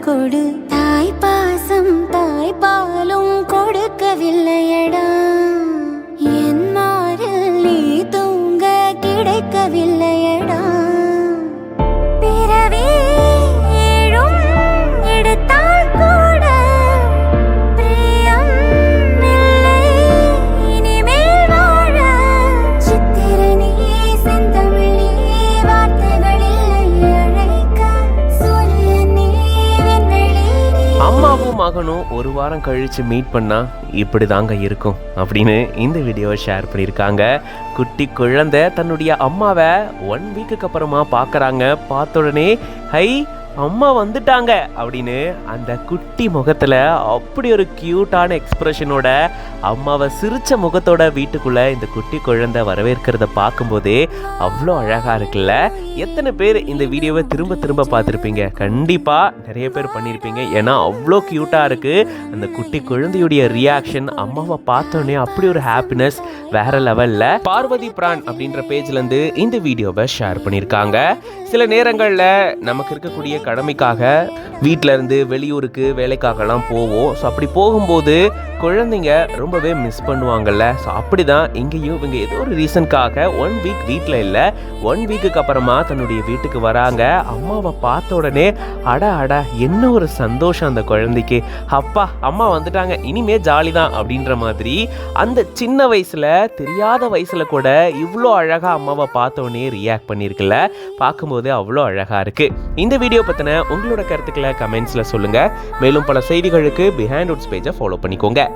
கொடு. தாய் பாசம் தாய் பாலும் கொடுக்கவில்லையடா. என் மாரில் நீ தூங்க கிடைக்கவில்லையடா. பிறவி ஏழும் எடுத்தால் கூட பிரியம் இல்லை இனிமேல் வாழ. சித்திரனே செந்தமிழே வார்த்தைகள் இல்லை அழைக்க. சூரியனே விண்வெளி. அம்மாவும் மகனும் ஒரு வாரம் கழிச்சு மீட் பண்ணா இப்படி தாங்க இருக்கும் அப்படின்னு இந்த வீடியோவை ஷேர் பண்ணியிருக்காங்க. குட்டி குழந்தை தன்னுடைய அம்மாவை 1 வீக்குக்கு அப்புறமா பார்க்குறாங்க. பார்த்த உடனே ஹை அம்மா வந்துட்டாங்க அப்படின்னு அந்த குட்டி முகத்தில் அப்படி ஒரு க்யூட்டான எக்ஸ்பிரஷனோட அம்மாவை சிரித்த முகத்தோட வீட்டுக்குள்ளே இந்த குட்டி குழந்தை வரவேற்கிறத பார்க்கும்போதே அவ்வளோ அழகாக இருக்குல்ல. எத்தனை பேர் இந்த வீடியோவை திரும்ப திரும்ப பார்த்துருப்பீங்க? கண்டிப்பாக நிறைய பேர் பண்ணியிருப்பீங்க. ஏன்னா அவ்வளோ க்யூட்டாக இருக்குது அந்த குட்டி குழந்தையுடைய ரியாக்ஷன். அம்மாவை பார்த்தோன்னே அப்படி ஒரு ஹாப்பினஸ் வேற லெவலில். பார்வதி பிரான் அப்படின்ற பேஜ்லேருந்து இந்த வீடியோவை ஷேர் பண்ணியிருக்காங்க. சில நேரங்களில் நமக்கு இருக்கக்கூடிய கடமைக்காக வீட்டில் இருந்து வெளியூருக்கு வேலைக்காகலாம் போவோம். ஸோ அப்படி போகும்போது குழந்தைங்க ரொம்பவே மிஸ் பண்ணுவாங்கல்ல. ஸோ அப்படி தான் இங்கேயும் இவங்க ஏதோ ஒரு ரீசனுக்காக 1 வீக் வீட்டில் இல்லை, 1 வீக்குக்கு அப்புறமா தன்னுடைய வீட்டுக்கு வராங்க. அம்மாவை பார்த்த உடனே அட அட என்ன ஒரு சந்தோஷம் அந்த குழந்தைக்கு. அப்பா அம்மா வந்துட்டாங்க இனிமே ஜாலி தான் அப்படின்ற மாதிரி அந்த சின்ன வயசில் தெரியாத வயசில் கூட இவ்வளோ அழகாக அம்மாவை பார்த்தோன்னே ரியாக்ட் பண்ணியிருக்குல்ல. பார்க்கும்போது அவ்வளோ அழகாக இருக்குது. இந்த வீடியோ பற்றின உங்களோட கருத்துக்களை கமெண்ட்ஸில் சொல்லுங்கள். மேலும் பல செய்திகளுக்கு பிஹைண்ட் ரூட்ஸ் பேஜை ஃபாலோ பண்ணிக்கோங்க.